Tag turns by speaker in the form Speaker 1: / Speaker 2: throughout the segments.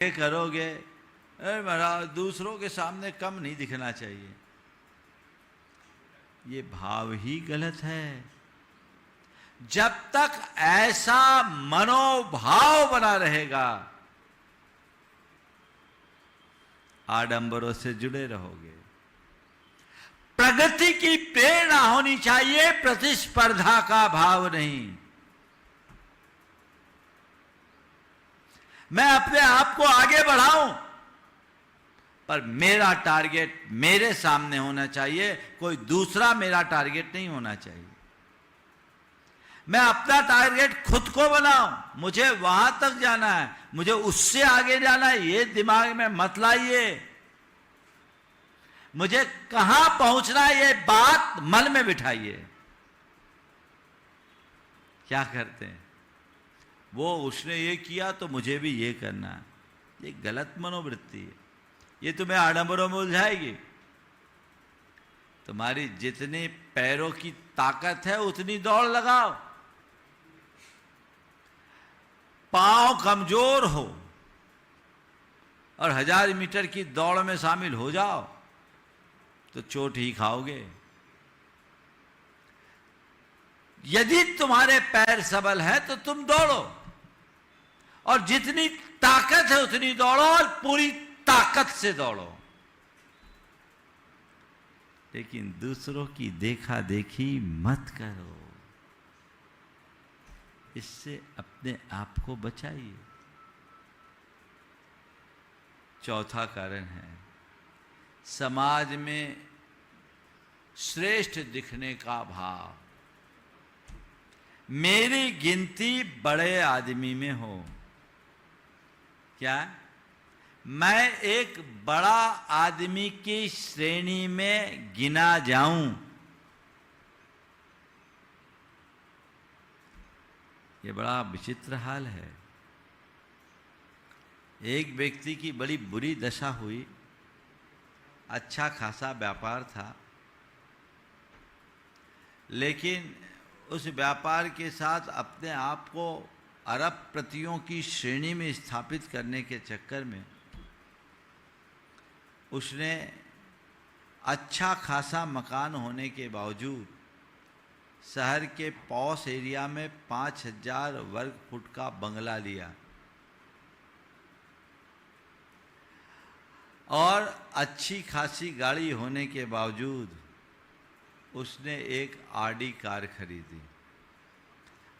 Speaker 1: ये करोगे, अरे महाराज दूसरों के सामने कम नहीं दिखना चाहिए, ये भाव ही गलत है। जब तक ऐसा मनोभाव बना रहेगा आडंबरों से जुड़े रहोगे। प्रगति की प्रेरणा होनी चाहिए, प्रतिस्पर्धा का भाव नहीं। मैं अपने आप को आगे बढ़ाऊं, पर मेरा टारगेट मेरे सामने होना चाहिए, कोई दूसरा मेरा टारगेट नहीं होना चाहिए। मैं अपना टारगेट खुद को बनाऊं, मुझे वहां तक जाना है, मुझे उससे आगे जाना है, ये दिमाग में मत लाइए। मुझे कहां पहुंचना है ये बात मन में बिठाइए। क्या करते हैं वो, उसने ये किया तो मुझे भी ये करना है, ये गलत मनोवृत्ति है। ये तुम्हें आडंबरों में उलझाएगी। तुम्हारी जितनी पैरों की ताकत है उतनी दौड़ लगाओ। पांव कमजोर हो और 1000 मीटर की दौड़ में शामिल हो जाओ तो चोट ही खाओगे। यदि तुम्हारे पैर सबल है तो तुम दौड़ो, और जितनी ताकत है उतनी दौड़ो, और पूरी ताकत से दौड़ो। लेकिन दूसरों की देखा देखी मत करो, इससे अपने आप को बचाइए। चौथा कारण है समाज में श्रेष्ठ दिखने का भाव। मेरी गिनती बड़े आदमी में हो। क्या मैं एक बड़ा आदमी की श्रेणी में गिना जाऊं, ये बड़ा विचित्र हाल है। एक व्यक्ति की बड़ी बुरी दशा हुई, अच्छा खासा व्यापार था, लेकिन उस व्यापार के साथ अपने आप को अरबपतियों की श्रेणी में स्थापित करने के चक्कर में उसने अच्छा खासा मकान होने के बावजूद शहर के पॉश एरिया में 5000 वर्ग फुट का बंगला लिया, और अच्छी खासी गाड़ी होने के बावजूद उसने एक आडी कार खरीदी।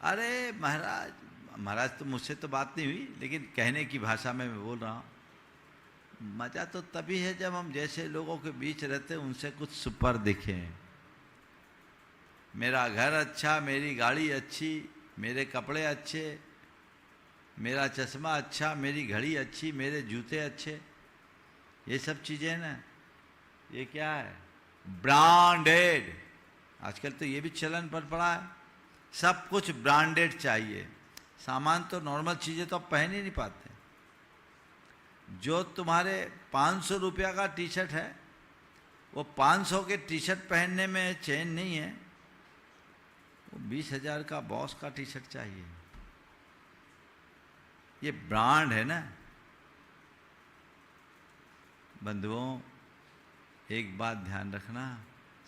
Speaker 1: अरे महाराज तो मुझसे तो बात नहीं हुई, लेकिन कहने की भाषा में मैं बोल रहा हूँ, मज़ा तो तभी है जब हम जैसे लोगों के बीच रहते हैं उनसे कुछ सुपर दिखें। मेरा घर अच्छा, मेरी गाड़ी अच्छी, मेरे कपड़े अच्छे, मेरा चश्मा अच्छा, मेरी घड़ी अच्छी, मेरे जूते अच्छे, ये सब चीज़ें ना, ये क्या है, ब्रांडेड। आजकल तो ये भी चलन पर पड़ा है, सब कुछ ब्रांडेड चाहिए। सामान तो नॉर्मल चीज़ें तो आप पहन ही नहीं पाते। जो तुम्हारे 500 रुपया का टी शर्ट है, वो 500 के टी शर्ट पहनने में चैन नहीं है, वो 20,000 का बॉस का टी शर्ट चाहिए। ये ब्रांड है ना। बंधुओं, एक बात ध्यान रखना,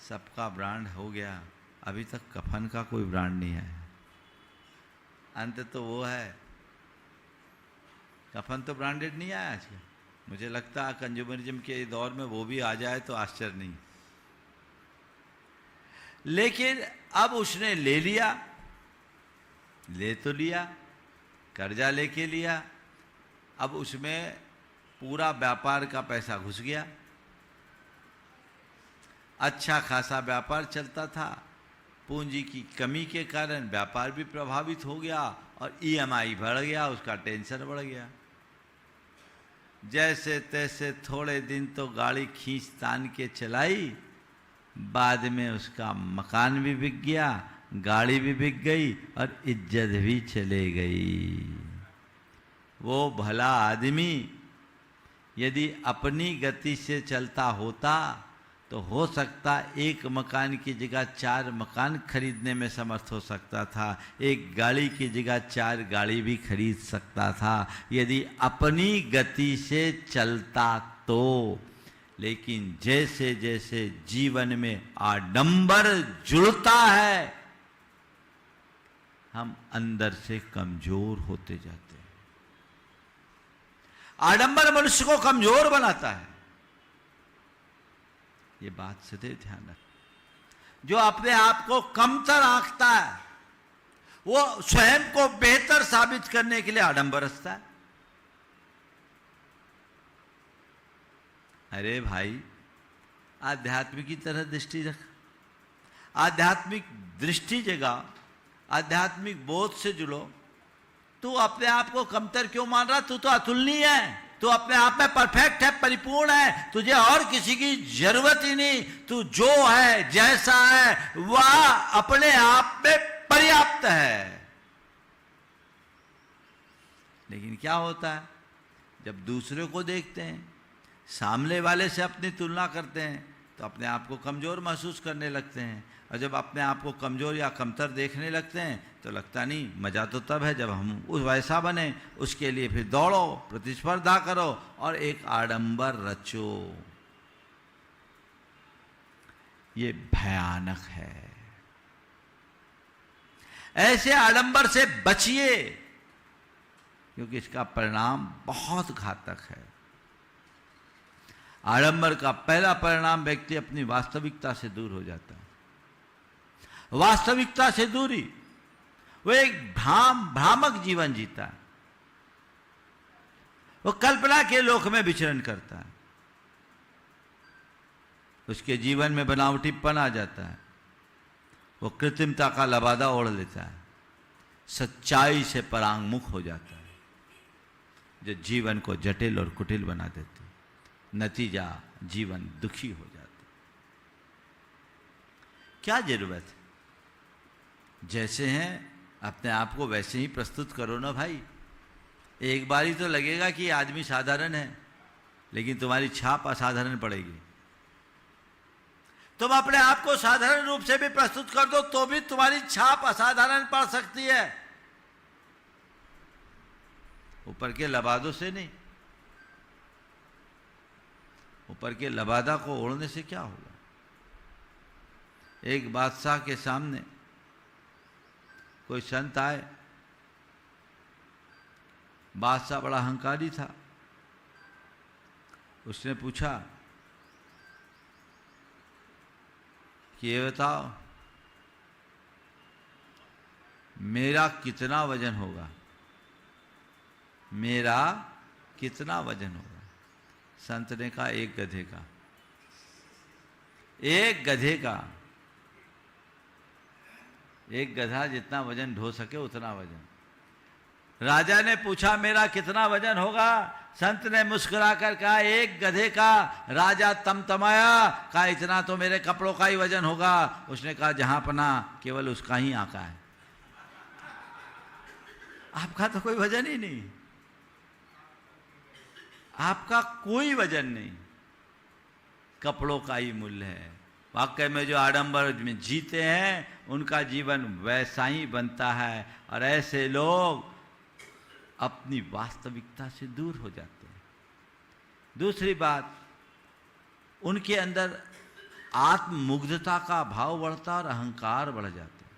Speaker 1: सबका ब्रांड हो गया, अभी तक कफन का कोई ब्रांड नहीं है। अंत तो वो है, कफन तो ब्रांडेड नहीं आया आजकल। मुझे लगता है कंज्यूमरिज्म के दौर में वो भी आ जाए तो आश्चर्य नहीं। लेकिन अब उसने ले लिया, ले तो लिया, कर्जा लेके लिया, अब उसमें पूरा व्यापार का पैसा घुस गया। अच्छा खासा व्यापार चलता था, पूंजी की कमी के कारण व्यापार भी प्रभावित हो गया, और ईएमआई बढ़ गया, उसका टेंशन बढ़ गया। जैसे तैसे थोड़े दिन तो गाड़ी खींच तान के चलाई, बाद में उसका मकान भी बिक गया, गाड़ी भी बिक गई, और इज्जत भी चले गई। वो भला आदमी यदि अपनी गति से चलता होता तो हो सकता एक मकान की जगह 4 मकान खरीदने में समर्थ हो सकता था, एक गाड़ी की जगह 4 गाड़ी भी खरीद सकता था यदि अपनी गति से चलता तो। लेकिन जैसे जैसे जीवन में आडंबर जुड़ता है, हम अंदर से कमजोर होते जाते हैं। आडंबर मनुष्य को कमजोर बनाता है, ये बात सदैव ध्यान रख। जो अपने आप को कमतर आंकता है, वो स्वयं को बेहतर साबित करने के लिए आडंबर रचता है। अरे भाई, आध्यात्मिक की तरह दृष्टि रख, आध्यात्मिक दृष्टि जगा, आध्यात्मिक बोध से जुड़ो। तू अपने आप को कमतर क्यों मान रहा? तू तो अतुलनीय है, तू अपने आप में परफेक्ट है, परिपूर्ण है, तुझे और किसी की जरूरत ही नहीं। तू जो है, जैसा है, वह अपने आप में पर्याप्त है। लेकिन क्या होता है, जब दूसरे को देखते हैं, सामने वाले से अपनी तुलना करते हैं, तो अपने आप को कमजोर महसूस करने लगते हैं। और जब अपने आप को कमजोर या कमतर देखने लगते हैं तो लगता नहीं, मज़ा तो तब है जब हम उस वैसा बने। उसके लिए फिर दौड़ो, प्रतिस्पर्धा करो और एक आडंबर रचो। ये भयानक है। ऐसे आडंबर से बचिए, क्योंकि इसका परिणाम बहुत घातक है। आडंबर का पहला परिणाम, व्यक्ति अपनी वास्तविकता से दूर हो जाता है। वास्तविकता से दूरी, वो एक भ्रामक जीवन जीता है, वो कल्पना के लोक में विचरण करता है। उसके जीवन में बनावटीपन आ जाता है, वो कृत्रिमता का लबादा ओढ़ लेता है, सच्चाई से परांगमुख हो जाता है, जो जीवन को जटिल और कुटिल बना देती। नतीजा, जीवन दुखी हो जाता। क्या जरूरत है? जैसे हैं अपने आप को वैसे ही प्रस्तुत करो ना भाई। एक बारी तो लगेगा कि आदमी साधारण है, लेकिन तुम्हारी छाप असाधारण पड़ेगी। तुम अपने आप को साधारण रूप से भी प्रस्तुत कर दो तो भी तुम्हारी छाप असाधारण पड़ सकती है, ऊपर के लबादों से नहीं। ऊपर के लबादा को ओढ़ने से क्या होगा? एक बादशाह के सामने कोई संत आए। बादशाह बड़ा अहंकारी था। उसने पूछा कि ये बताओ, मेरा कितना वजन होगा? मेरा कितना वजन होगा? संत ने कहा, 1 गधे का। 1 गधे का। एक गधा जितना वजन ढो सके उतना वजन। राजा ने पूछा, मेरा कितना वजन होगा? संत ने मुस्कुराकर कहा, 1 गधे का। राजा तमतमाया, कहा, इतना तो मेरे कपड़ों का ही वजन होगा। उसने कहा, जहां पना केवल उसका ही आका है, आपका तो कोई वजन ही नहीं, आपका कोई वजन नहीं, कपड़ों का ही मूल्य है। वाकई में जो आडंबर में जीते हैं उनका जीवन वैसा ही बनता है, और ऐसे लोग अपनी वास्तविकता से दूर हो जाते हैं। दूसरी बात, उनके अंदर आत्ममुग्धता का भाव बढ़ता और अहंकार बढ़ जाता है।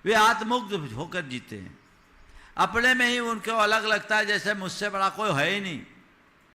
Speaker 1: वे आत्ममुग्ध होकर जीते हैं, अपने में ही उनको अलग लगता है जैसे मुझसे बड़ा कोई है ही नहीं।